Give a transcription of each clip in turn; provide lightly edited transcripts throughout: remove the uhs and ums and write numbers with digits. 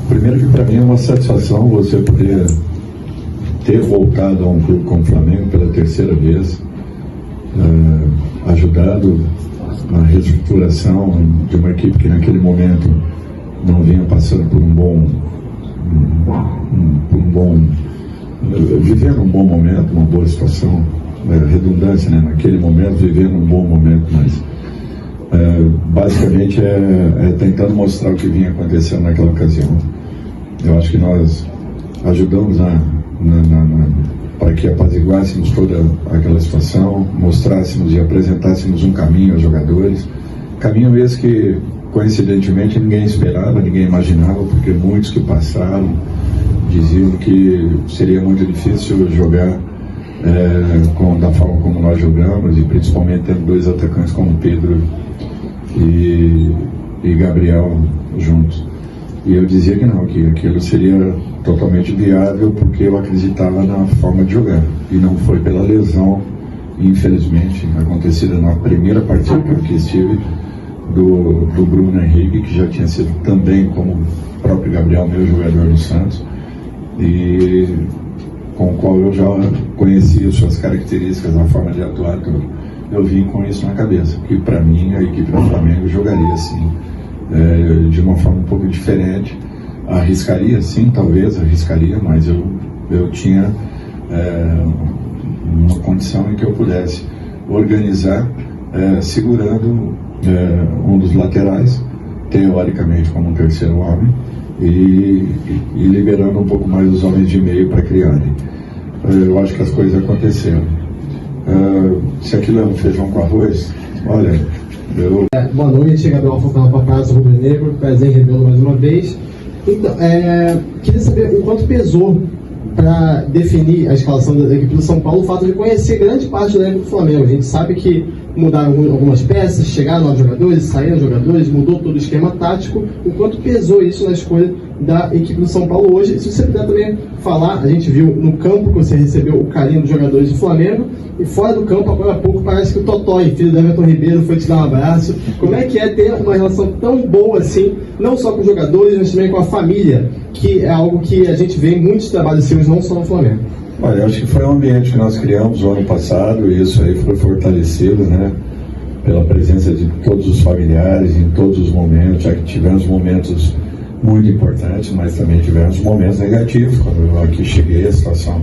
Primeiro que para mim é uma satisfação você poder ter voltado a um clube como o Flamengo pela terceira vez, ajudado na reestruturação de uma equipe que naquele momento não vinha passando por vivendo um bom momento, uma boa situação, redundância, né? Naquele momento vivendo um bom momento, mas basicamente tentando mostrar o que vinha acontecendo naquela ocasião. Eu acho que nós ajudamos para que apaziguássemos toda aquela situação, mostrássemos e apresentássemos um caminho aos jogadores, caminho esse que coincidentemente ninguém esperava, ninguém imaginava, porque muitos que passaram diziam que seria muito difícil jogar da forma como nós jogamos, e principalmente tendo dois atacantes como Pedro e Gabriel juntos. E eu dizia que não, que aquilo seria totalmente viável, porque eu acreditava na forma de jogar. E não foi pela lesão, infelizmente, acontecida na primeira partida que eu aqui estive, do Bruno Henrique, que já tinha sido também, como o próprio Gabriel, meu jogador do Santos, e com o qual eu já conhecia suas características, a forma de atuar, tudo. Eu vim com isso na cabeça, que para mim a equipe do Flamengo jogaria assim, de uma forma um pouco diferente. Arriscaria, sim, talvez arriscaria, mas eu tinha uma condição em que eu pudesse organizar, segurando um dos laterais, teoricamente como um terceiro homem, e liberando um pouco mais os homens de meio para criarem. Eu acho que as coisas aconteceram. Se aquilo é um feijão com arroz, olha, boa noite, Gabriel Fontana Paparazzo Rubro Negro, prazer em revê-lo mais uma vez. Então, queria saber o quanto pesou para definir a escalação da equipe do São Paulo o fato de conhecer grande parte do elenco do Flamengo. A gente sabe que mudaram algumas peças, chegaram novos jogadores, saíram jogadores, mudou todo o esquema tático. O quanto pesou isso na escolha da equipe do São Paulo hoje? Se você puder também falar, a gente viu no campo que você recebeu o carinho dos jogadores do Flamengo, e fora do campo, agora há pouco, parece que o Totói, filho do Everton Ribeiro, foi te dar um abraço. Como é que é ter uma relação tão boa assim, não só com os jogadores, mas também com a família, que é algo que a gente vê em muitos trabalhos seus, não só no Flamengo? Olha, eu acho que foi um ambiente que nós criamos no ano passado, e isso aí foi fortalecido, né, pela presença de todos os familiares em todos os momentos, já que tivemos momentos muito importantes, mas também tivemos momentos negativos. Quando eu aqui cheguei, a situação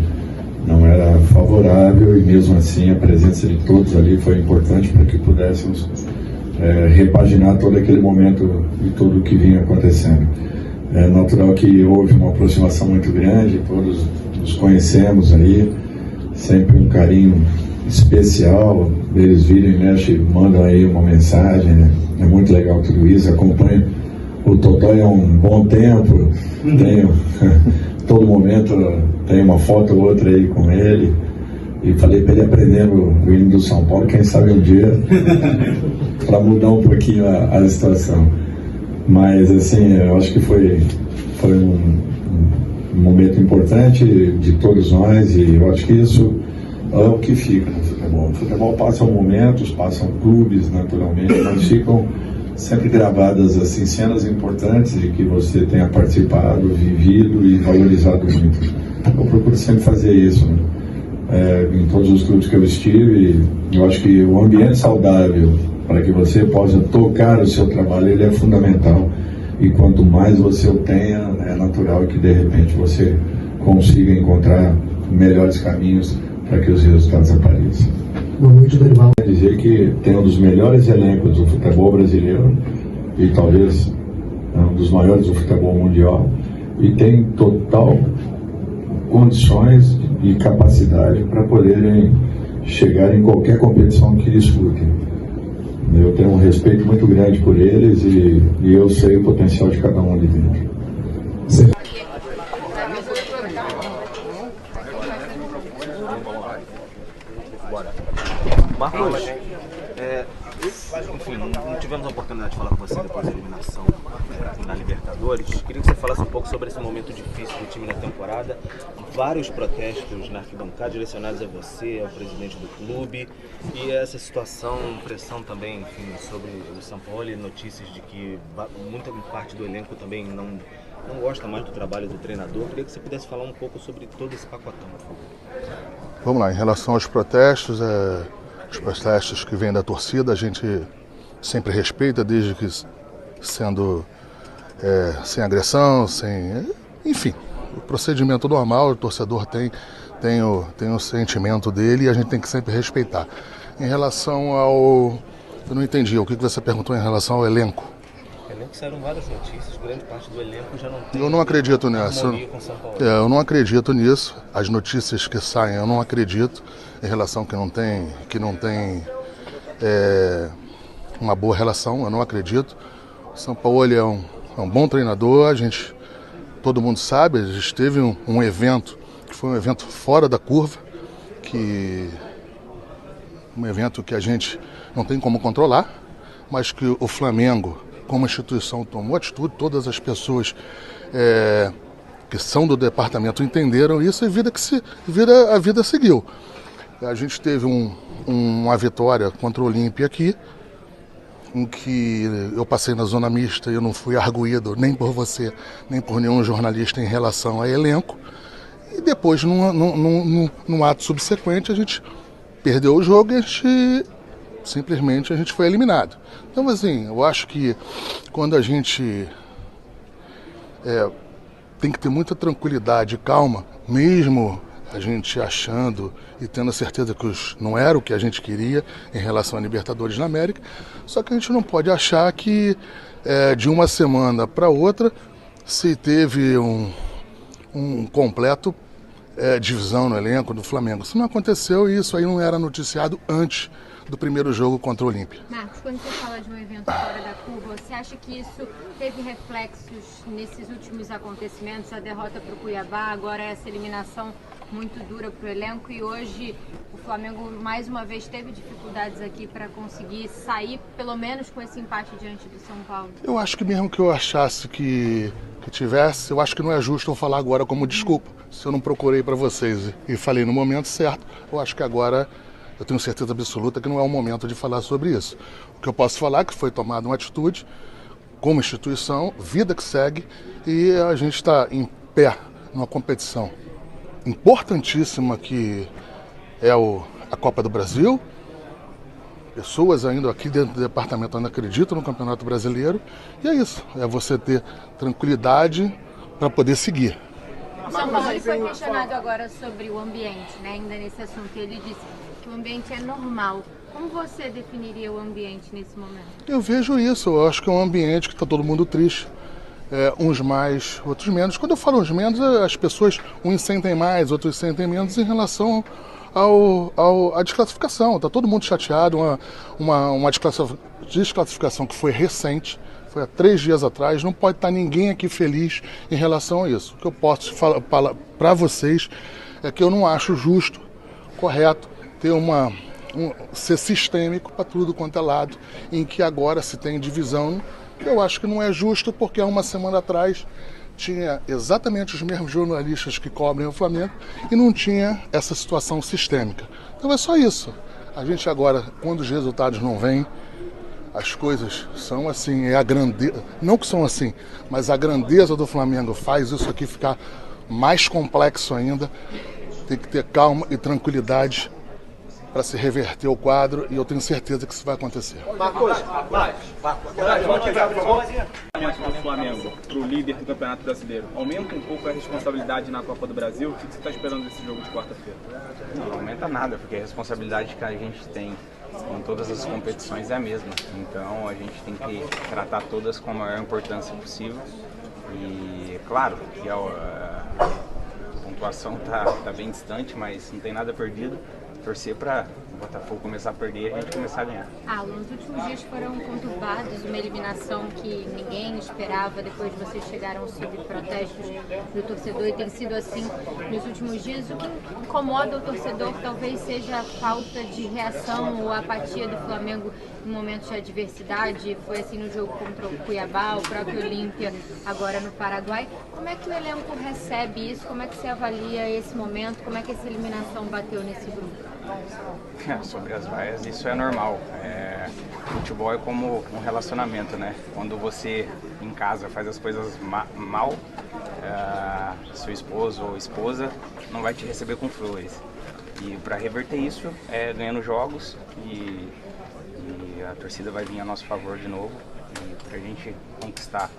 não era favorável, e mesmo assim a presença de todos ali foi importante para que pudéssemos repaginar todo aquele momento e tudo o que vinha acontecendo. É natural que houve uma aproximação muito grande, todos nos conhecemos aí, sempre um carinho especial, eles viram e mexem, mandam aí uma mensagem, né? É muito legal tudo isso, acompanho o Totó há um bom tempo, tenho todo momento tem uma foto ou outra aí com ele, e falei para ele aprender o hino do São Paulo, quem sabe um dia, para mudar um pouquinho a situação. Mas assim, eu acho que foi um momento importante de todos nós, e eu acho que isso é o que fica no futebol. O futebol passa momentos, passam clubes naturalmente, mas ficam sempre gravadas assim cenas importantes de que você tenha participado, vivido e valorizado muito. Eu procuro sempre fazer isso, né? Em todos os clubes que eu estive. Eu acho que o ambiente saudável para que você possa tocar o seu trabalho, ele é fundamental, e quanto mais você o tenha, é natural que de repente você consiga encontrar melhores caminhos para que os resultados apareçam. Boa noite, Dorival. Quer dizer que tem um dos melhores elencos do futebol brasileiro, e talvez um dos maiores do futebol mundial, e tem total condições e capacidade para poderem chegar em qualquer competição que disputem. Eu tenho um respeito muito grande por eles, e eu sei o potencial de cada um ali dentro. Sim. Bora. Marcos, enfim, não tivemos a oportunidade de falar com você depois da eliminação na Libertadores. Queria que você falasse um pouco sobre esse momento difícil do time na temporada. Vários protestos na arquibancada direcionados a você, ao presidente do clube. E essa situação, pressão também, enfim, sobre o São Paulo e notícias de que muita parte do elenco também não gosta mais do trabalho do treinador. Queria que você pudesse falar um pouco sobre todo esse pacotão, por favor. Vamos lá, em relação aos protestos, os protestos que vêm da torcida, a gente sempre respeita, desde que sendo sem agressão, enfim, o procedimento normal, o torcedor tem o sentimento dele e a gente tem que sempre respeitar. Em relação ao... Eu não entendi, o que você perguntou em relação ao elenco? Saíram várias notícias, grande parte do elenco já não tem. Eu não acredito nisso. Eu não acredito nisso. As notícias que saem, eu não acredito em relação que não tem uma boa relação. Eu não acredito. O São Paulo é um bom treinador. Todo mundo sabe. A gente teve um evento que foi um evento fora da curva, um evento que a gente não tem como controlar, mas que o Flamengo, como instituição, tomou atitude, todas as pessoas que são do departamento entenderam isso e a vida seguiu. A gente teve uma vitória contra o Olímpia aqui, em que eu passei na zona mista e eu não fui arguído nem por você, nem por nenhum jornalista em relação a elenco. E depois, num ato subsequente, a gente perdeu o jogo e simplesmente a gente foi eliminado. Então, assim, eu acho que quando a gente tem que ter muita tranquilidade e calma, mesmo a gente achando e tendo a certeza que não era o que a gente queria em relação a Libertadores na América, só que a gente não pode achar que de uma semana para outra se teve um completo divisão no elenco do Flamengo. Isso não aconteceu e isso aí não era noticiado antes do primeiro jogo contra o Olímpia. Marcos, quando você fala de um evento fora da curva, você acha que isso teve reflexos nesses últimos acontecimentos, a derrota para o Cuiabá, agora essa eliminação muito dura para o elenco e hoje o Flamengo mais uma vez teve dificuldades aqui para conseguir sair, pelo menos com esse empate diante do São Paulo? Eu acho que mesmo que eu achasse que tivesse, eu acho que não é justo eu falar agora como desculpa. Se eu não procurei para vocês e falei no momento certo, eu acho que agora eu tenho certeza absoluta que não é o momento de falar sobre isso. O que eu posso falar é que foi tomada uma atitude como instituição, vida que segue, e a gente está em pé numa competição importantíssima que é a Copa do Brasil. Pessoas ainda aqui dentro do departamento ainda acreditam no Campeonato Brasileiro, e é isso, é você ter tranquilidade para poder seguir. O São Paulo foi questionado agora sobre o ambiente, né? Ainda nesse assunto, ele disse que o ambiente é normal. Como você definiria o ambiente nesse momento? Eu vejo isso, eu acho que é um ambiente que está todo mundo triste, uns mais, outros menos. Quando eu falo uns menos, as pessoas, uns sentem mais, outros sentem menos em relação à desclassificação. Está todo mundo chateado, uma desclassificação que foi recente, foi há 3 dias atrás, não pode estar ninguém aqui feliz em relação a isso. O que eu posso falar para vocês é que eu não acho justo, correto, ter ser sistêmico para tudo quanto é lado, em que agora se tem divisão. Eu acho que não é justo, porque há uma semana atrás tinha exatamente os mesmos jornalistas que cobrem o Flamengo e não tinha essa situação sistêmica. Então é só isso. A gente agora, quando os resultados não vêm, as coisas são assim, não que são assim, mas a grandeza do Flamengo faz isso aqui ficar mais complexo ainda. Tem que ter calma e tranquilidade para se reverter o quadro, e eu tenho certeza que isso vai acontecer. Marcos, do Flamengo para o líder do Campeonato Brasileiro, aumenta um pouco a responsabilidade na Copa do Brasil? O que você está esperando desse jogo de quarta-feira? Não aumenta nada, porque a responsabilidade que a gente tem em todas as competições é a mesma. Então a gente tem que tratar todas com a maior importância possível. E claro que a pontuação está bem distante, mas não tem nada perdido. Torcer para Botafogo começar a perder, a gente começar a ganhar. Alan, os últimos dias foram conturbados, uma eliminação que ninguém esperava, depois vocês chegaram sob protestos do torcedor e tem sido assim nos últimos dias. O que incomoda o torcedor talvez seja a falta de reação ou a apatia do Flamengo em momentos de adversidade. Foi assim no jogo contra o Cuiabá, o próprio Olímpia agora no Paraguai. Como é que o elenco recebe isso? Como é que você avalia esse momento? Como é que essa eliminação bateu nesse grupo? Sobre as vaias, isso é normal. Futebol é como um relacionamento, né? Quando você em casa faz as coisas mal, seu esposo ou esposa não vai te receber com flores. E para reverter isso é ganhando jogos e a torcida vai vir a nosso favor de novo. E para a gente conquistar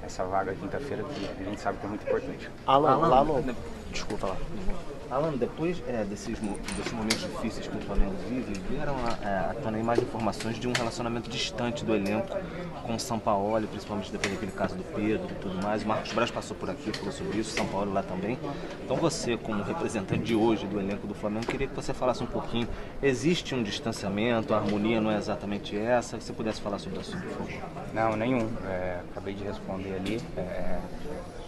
essa vaga quinta-feira, que a gente sabe que é muito importante. Desculpa lá. Alan, depois desses momentos difíceis que o Flamengo vive, vieram à tona mais informações de um relacionamento distante do elenco com o Sampaoli, principalmente depois daquele caso do Pedro e tudo mais. O Marcos Braz passou por aqui, falou sobre isso, o Sampaoli lá também. Então você, como representante de hoje do elenco do Flamengo, queria que você falasse um pouquinho. Existe um distanciamento, a harmonia não é exatamente essa? Que você pudesse falar sobre o assunto, por favor. Não, nenhum. Acabei de responder ali.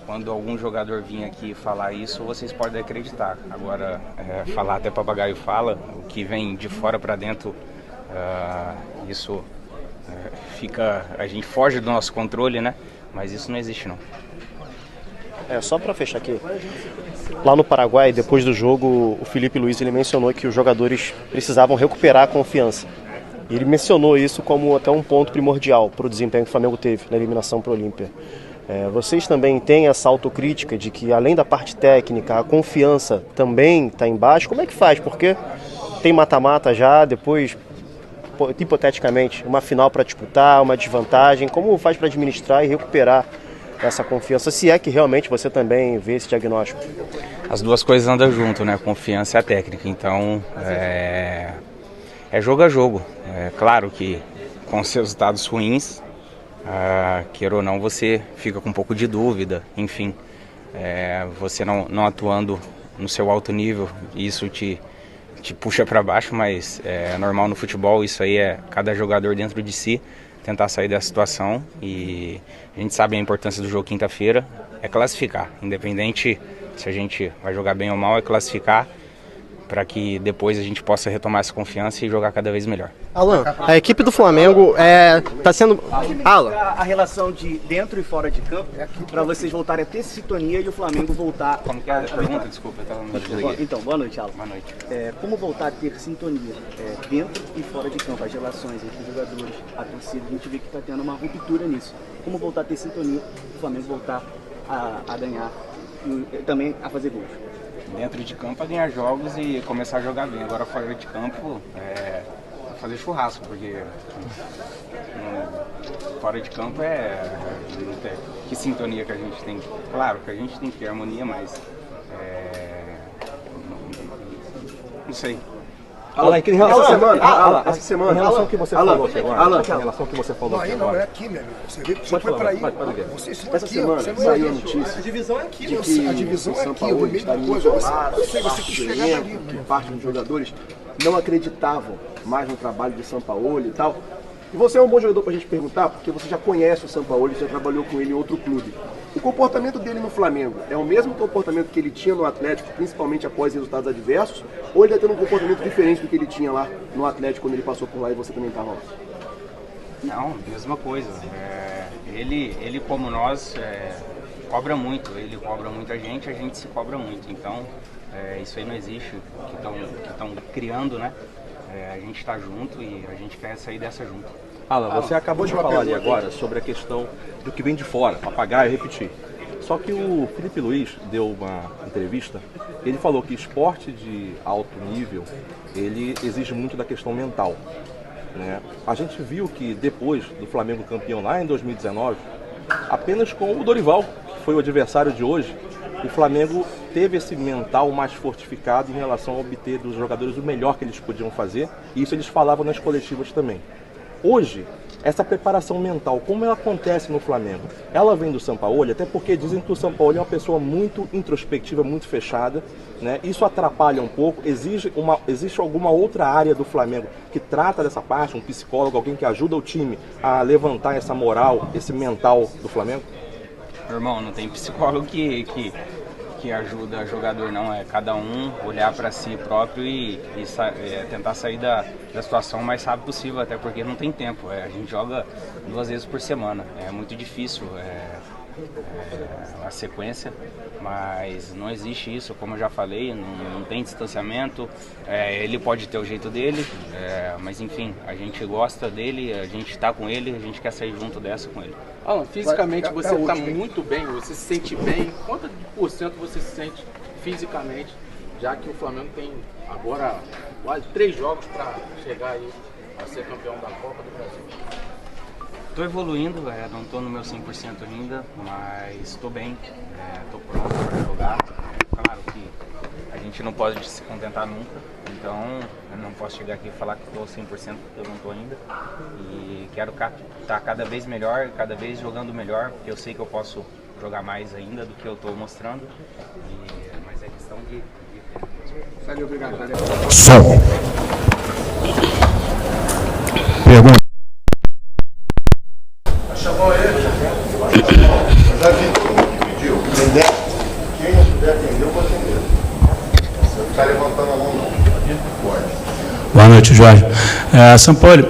Quando algum jogador vir aqui falar isso, vocês podem acreditar. Agora, falar até papagaio fala, o que vem de fora para dentro, isso fica... A gente foge do nosso controle, né? Mas isso não existe, não. Só para fechar aqui, lá no Paraguai, depois do jogo, o Felipe Luiz ele mencionou que os jogadores precisavam recuperar a confiança. E ele mencionou isso como até um ponto primordial para o desempenho que o Flamengo teve na eliminação para o Olímpia. Vocês também têm essa autocrítica de que, além da parte técnica, a confiança também está embaixo? Como é que faz? Porque tem mata-mata já, depois, hipoteticamente, uma final para disputar, uma desvantagem. Como faz para administrar e recuperar essa confiança, se é que realmente você também vê esse diagnóstico? As duas coisas andam junto, né? A confiança e a técnica. Então, é jogo a jogo. É claro que com os resultados ruins, queira ou não, você fica com um pouco de dúvida, enfim, você não atuando no seu alto nível, isso te puxa para baixo, mas é normal no futebol, isso aí é cada jogador dentro de si tentar sair dessa situação, e a gente sabe a importância do jogo quinta-feira, é classificar, independente se a gente vai jogar bem ou mal, é classificar, para que depois a gente possa retomar essa confiança e jogar cada vez melhor. Alan, a equipe do Flamengo está sendo... Alan. A relação de dentro e fora de campo, para vocês voltarem a ter sintonia e o Flamengo voltar... Como que é a pergunta? Desculpa, eu estava no... Então, boa noite, Alan. Boa noite. Como voltar a ter sintonia dentro e fora de campo, as relações entre os jogadores, a torcida, a gente vê que está tendo uma ruptura nisso. Como voltar a ter sintonia, o Flamengo voltar a ganhar e também a fazer gols? Dentro de campo, a ganhar jogos e começar a jogar bem. Agora, fora de campo, fazer churrasco, porque fora de campo que sintonia que a gente tem. Claro que a gente tem que ter harmonia, mas não sei. Essa semana, em relação ao que você falou aqui agora, em relação ao que você falou aqui agora. Não é aqui, meu amigo. Você foi para aí. Essa semana saiu a notícia. A divisão é aqui, de que a divisão é aqui. O estaria isolado, que parte dos jogadores não acreditavam mais no trabalho de Sampaoli e tal. E você é um bom jogador pra gente perguntar, porque você já conhece o Sampaoli, já trabalhou com ele em outro clube. O comportamento dele no Flamengo é o mesmo comportamento que ele tinha no Atlético, principalmente após resultados adversos, ou ele está tendo um comportamento diferente do que ele tinha lá no Atlético quando ele passou por lá e você também estava lá? Não, mesma coisa. Ele como nós, cobra muito, ele cobra muita gente, a gente se cobra muito. Então, isso aí não existe, que estão criando, né? A gente está junto e a gente quer sair dessa junto. Alan, você acabou de falar ali agora sobre a questão do que vem de fora, apagar e repetir. Só que o Felipe Luiz deu uma entrevista, ele falou que esporte de alto nível, ele exige muito da questão mental, né? A gente viu que depois do Flamengo campeão lá em 2019, apenas com o Dorival, que foi o adversário de hoje, o Flamengo teve esse mental mais fortificado em relação a obter dos jogadores o melhor que eles podiam fazer, e isso eles falavam nas coletivas também. Hoje, essa preparação mental, como ela acontece no Flamengo? Ela vem do Sampaoli, até porque dizem que o Sampaoli é uma pessoa muito introspectiva, muito fechada, né? Isso atrapalha um pouco. Existe alguma outra área do Flamengo que trata dessa parte, um psicólogo, alguém que ajuda o time a levantar essa moral, esse mental do Flamengo? Irmão, não tem psicólogo que ajuda jogador, não. É cada um olhar para si próprio e tentar sair da situação o mais rápido possível, até porque não tem tempo. A gente joga 2 vezes por semana, é muito difícil a sequência, mas não existe isso, como eu já falei, não tem distanciamento. Ele pode ter o jeito dele, mas enfim, a gente gosta dele, a gente está com ele, a gente quer sair junto dessa com ele. Alan, fisicamente você está muito bem, você se sente bem. Quanto por cento você se sente fisicamente, já que o Flamengo tem agora quase 3 jogos para chegar aí a ser campeão da Copa do Brasil? Estou evoluindo, não estou no meu 100% ainda, mas estou bem, estou pronto para jogar. Claro que a gente não pode se contentar nunca, então eu não posso chegar aqui e falar que estou 100% porque eu não estou ainda. E quero estar cada vez melhor, cada vez jogando melhor, porque eu sei que eu posso jogar mais ainda do que eu estou mostrando, mas é questão de tempo. Obrigado. Som. Pergunta. Chamou ele? Já vi tudo que pediu. Quem não puder atender, eu vou atender. Você não está levantando a mão, não. Pode. Boa noite, Jorge. Sampaoli,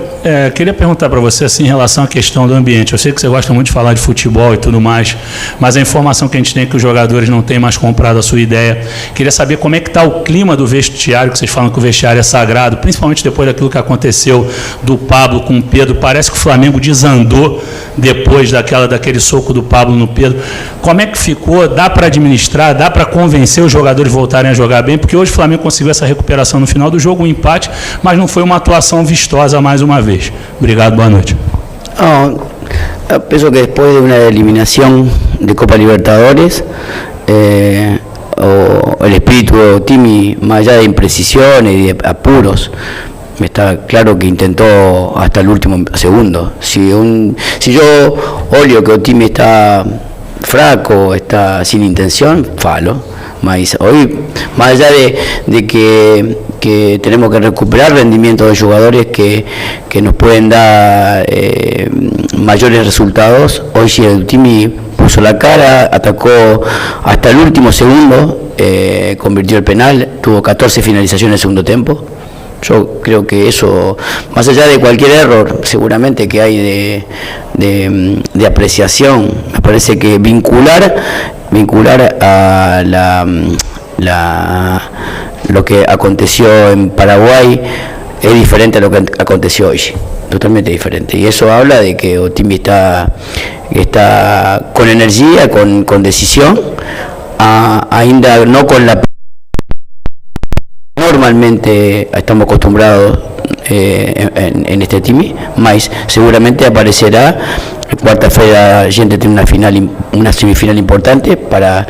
queria perguntar para você assim, em relação à questão do ambiente. Eu sei que você gosta muito de falar de futebol e tudo mais, mas a informação que a gente tem é que os jogadores não têm mais comprado a sua ideia. Queria saber como é que está o clima do vestiário, que vocês falam que o vestiário é sagrado, principalmente depois daquilo que aconteceu do Pablo com o Pedro. Parece que o Flamengo desandou depois daquele soco do Pablo no Pedro. Como é que ficou? Dá para administrar? Dá para convencer os jogadores a voltarem a jogar bem? Porque hoje o Flamengo conseguiu essa recuperação no final do jogo, um empate, mas não foi uma atuação vistosa mais uma vez. Obrigado, boa noite. Pienso que después de una eliminación de Copa Libertadores, el espíritu de Timi, más allá de imprecisiones y de apuros, está claro que intentó hasta el último segundo. Si yo olio que Otimi está fraco, está sin intención, falo. Mas hoy, más allá de que tenemos que recuperar rendimiento de jugadores que nos pueden dar mayores resultados, hoy sí el Timi puso la cara, atacó hasta el último segundo, convirtió el penal, tuvo 14 finalizaciones en el segundo tiempo. Yo creo que eso, más allá de cualquier error seguramente que hay de apreciación, me parece que vincular a lo que aconteció en Paraguay es diferente a lo que aconteció hoy, totalmente diferente, y eso habla de que Otimi está con energía, con decisión, ainda no con la normalmente estamos acostumbrados en este Timi, mas seguramente aparecerá cuarta-feira. A gente tiene una semifinal importante para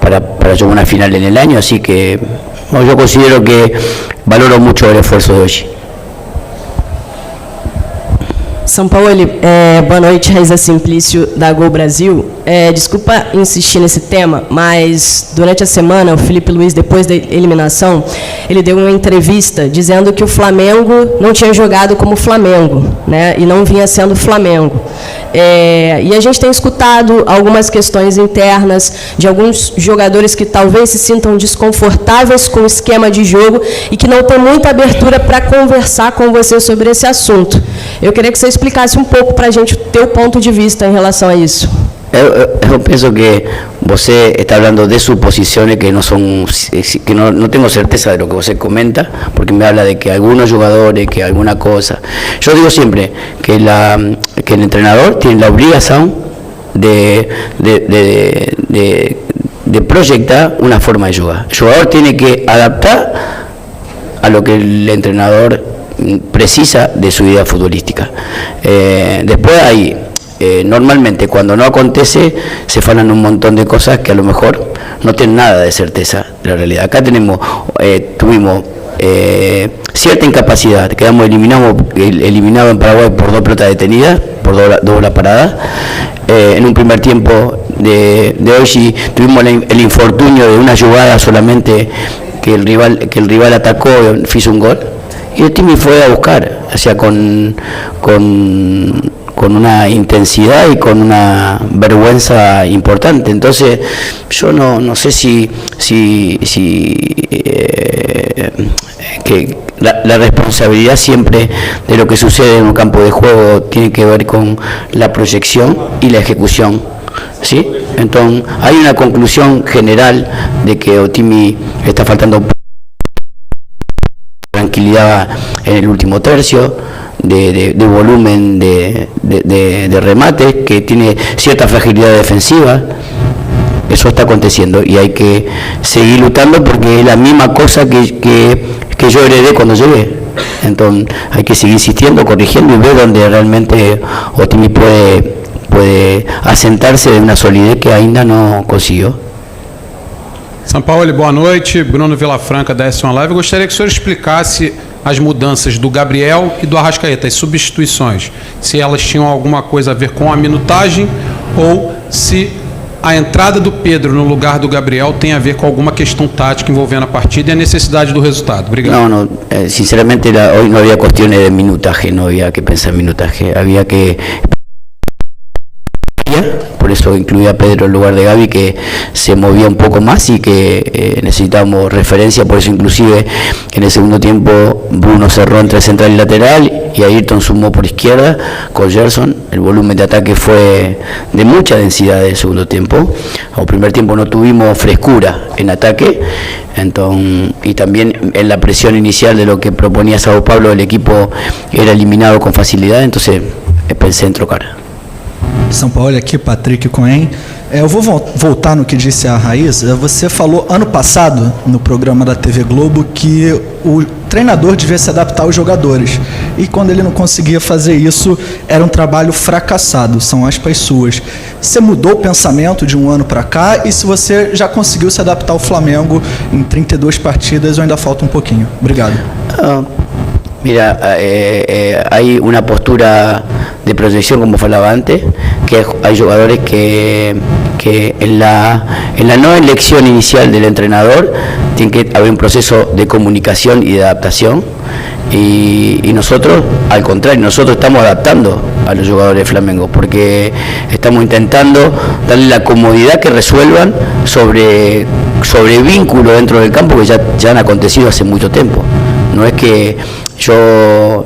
jugar una final en el año, así que yo considero que valoro mucho el esfuerzo de hoje. Sampaoli, boa noite, Raiza Simplício, da Gol Brasil. Desculpa insistir nesse tema, mas durante a semana, o Filipe Luís, depois da eliminação, ele deu uma entrevista dizendo que o Flamengo não tinha jogado como Flamengo, né, e não vinha sendo Flamengo. E a gente tem escutado algumas questões internas de alguns jogadores que talvez se sintam desconfortáveis com o esquema de jogo e que não tem muita abertura para conversar com você sobre esse assunto. Eu queria que você explicasse um pouco para a gente ter o ponto de vista em relação a isso. Eu penso que você está hablando de suposiciones que no son, que no tengo certeza de lo que você comenta, porque me habla de que algunos jugadores, que alguna cosa. Yo digo siempre que el entrenador tiene la obligación de proyectar una forma de jugar. El jugador tiene que adaptar a lo que el entrenador precisa de su idea futbolística. Después hay normalmente cuando no acontece se falan un montón de cosas que a lo mejor no tienen nada de certeza de la realidad. Acá tuvimos cierta incapacidad. Quedamos eliminados en Paraguay por 2 pelotas detenidas, por doble parada. En un primer tiempo de hoy tuvimos el infortunio de una jugada solamente que el rival atacó y hizo un gol. Y el Timi fue a buscar, o sea, con una intensidad y con una vergüenza importante. Entonces yo no sé si que la responsabilidad siempre de lo que sucede en un campo de juego tiene que ver con la proyección y la ejecución, ¿sí? Entonces hay una conclusión general de que Otimi está faltando tranquilidad en el último tercio, de volumen de remate, que tiene cierta fragilidad defensiva. Eso está aconteciendo y hay que seguir luchando porque es la misma cosa que yo heredé cuando llegué. Entonces hay que seguir insistiendo, corrigiendo y ver donde realmente Otimi puede asentarse de una solidez que ainda não conseguiu. São Paulo, boa noite. Bruno Vilafranca da S1 Live. Eu gostaria que o senhor explicasse as mudanças do Gabriel e do Arrascaeta, as substituições, se elas tinham alguma coisa a ver com a minutagem ou se a entrada do Pedro no lugar do Gabriel tem a ver com alguma questão tática envolvendo a partida e a necessidade do resultado. Obrigado. No, sinceramente hoy no había cuestiones de minutaje, no había que pensar en minutaje, había que... Por eso incluía a Pedro en lugar de Gaby, que se movía un poco más y que necesitábamos referencia. Por eso inclusive en el segundo tiempo Bruno cerró entre central y lateral y Ayrton sumó por izquierda con Gerson. El volumen de ataque fue de mucha densidad en el segundo tiempo. En el primer tiempo no tuvimos frescura en ataque, entonces, y también en la presión inicial de lo que proponía Sao Paulo el equipo era eliminado con facilidad, entonces pensé en trocar. São Paulo, aqui Patrick Cohen. Eu vou voltar no que disse a Raíssa. Você falou ano passado no programa da TV Globo que o treinador devia se adaptar aos jogadores e quando ele não conseguia fazer isso era um trabalho fracassado, são aspas suas. Você mudou o pensamento de um ano para cá e se você já conseguiu se adaptar ao Flamengo em 32 partidas ou ainda falta um pouquinho? Obrigado. Mira, hay una postura de proyección, como falaba antes, que hay jugadores que en la no elección inicial del entrenador tiene que haber un proceso de comunicación y de adaptación y nosotros, al contrario, nosotros estamos adaptando a los jugadores de Flamengo porque estamos intentando darle la comodidad que resuelvan sobre vínculos dentro del campo que ya han acontecido hace mucho tiempo. No es que yo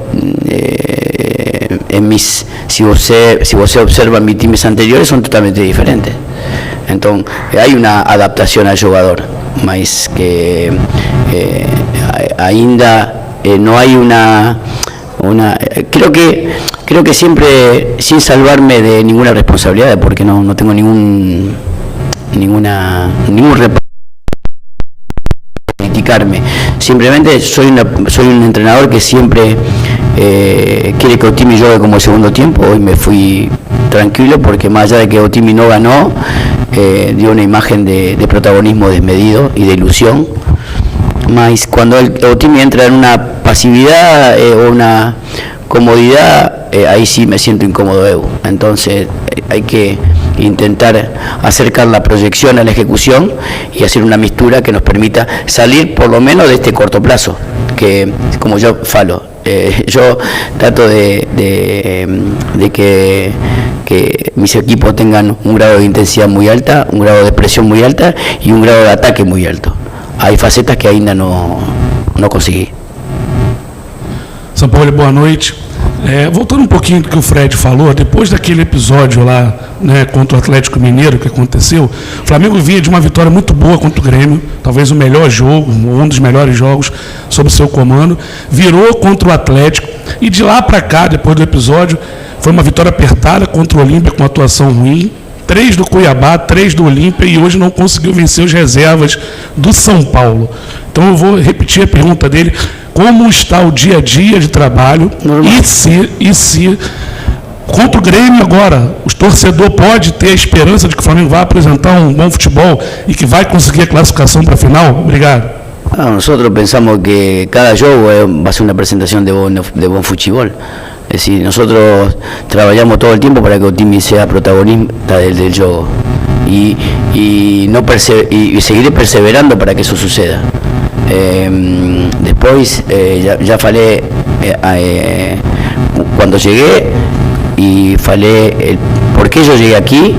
si usted observa mis teams anteriores son totalmente diferentes. Entonces hay una adaptación al jugador, más que ainda no hay una creo que siempre sin salvarme de ninguna responsabilidad porque no tengo ningún criticarme. Simplemente soy un entrenador que siempre quiere que Otimi juegue como el segundo tiempo. Hoy me fui tranquilo porque más allá de que Otimi no ganó, dio una imagen de protagonismo desmedido y de ilusión. Mas cuando Otimi entra en una pasividad o una comodidad, ahí sí me siento incómodo yo. Entonces hay que intentar acercar la proyección a la ejecución y hacer una mistura que nos permita salir por lo menos de este corto plazo, que como yo falo, yo trato de que mis equipos tengan un grado de intensidad muy alta, un grado de presión muy alta y un grado de ataque muy alto. Hay facetas que ainda no consegui. São Paulo, boa noite. Voltando um pouquinho do que o Fred falou, depois daquele episódio lá, né, contra o Atlético Mineiro que aconteceu, o Flamengo vinha de uma vitória muito boa contra o Grêmio, talvez o melhor jogo, um dos melhores jogos sob seu comando, virou contra o Atlético e de lá para cá, depois do episódio, foi uma vitória apertada contra o Olímpia com atuação ruim, 3 do Cuiabá, 3 do Olímpia e hoje não conseguiu vencer os reservas do São Paulo. Então eu vou repetir a pergunta dele. Como está o dia a dia de trabalho e se contra o Grêmio agora, o torcedor pode ter a esperança de que o Flamengo vai apresentar um bom futebol e que vai conseguir a classificação para a final? Obrigado. Nosotros pensamos que cada juego va a ser una presentación de buen fútbol. Es decir, nosotros trabajamos todo el tiempo para que Otimi sea protagonista del juego y seguiré perseverando para que eso suceda. Después ya falé cuando llegué y falé por qué yo llegué aquí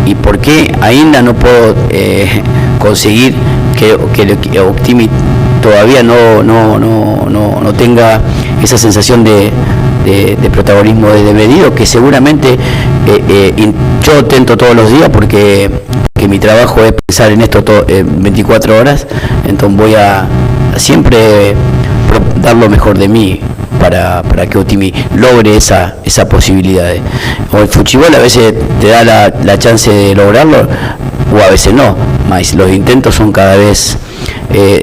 y por qué ainda no puedo conseguir que Otimi todavía no tenga esa sensación de protagonismo desde medido, que seguramente yo intento todos los días porque mi trabajo es pensar en esto 24 horas, entonces voy a siempre dar lo mejor de mí para que Otimi logre esa posibilidad. El fútbol a veces te da la chance de lograrlo o a veces no, mas los intentos son cada vez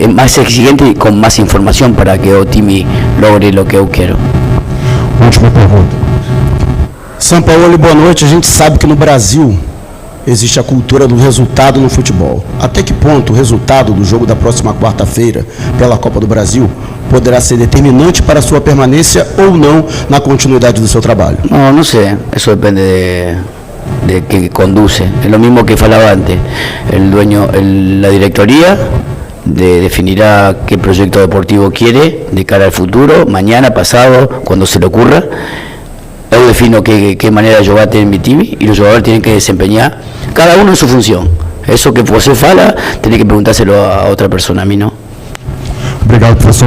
más exigentes y con más información para que Otimi logre lo que eu quero. Última pergunta. Sampaoli, boa noite. A gente sabe que no Brasil existe a cultura do resultado no futebol. Até que ponto o resultado do jogo da próxima quarta-feira pela Copa do Brasil poderá ser determinante para a sua permanência ou não na continuidade do seu trabalho? No sé, eso depende de que conduce. Es lo mismo que falaba antes. El dueño, la directoría definirá qué proyecto deportivo quiere de cara al futuro, mañana, pasado, cuando se le ocurra. Yo defino qué manera yo voy a tener mi time y los jugadores tienen que desempeñar cada uno en su función. Eso que você fala, tiene que preguntárselo a otra persona, a mí no. Obrigado, professor.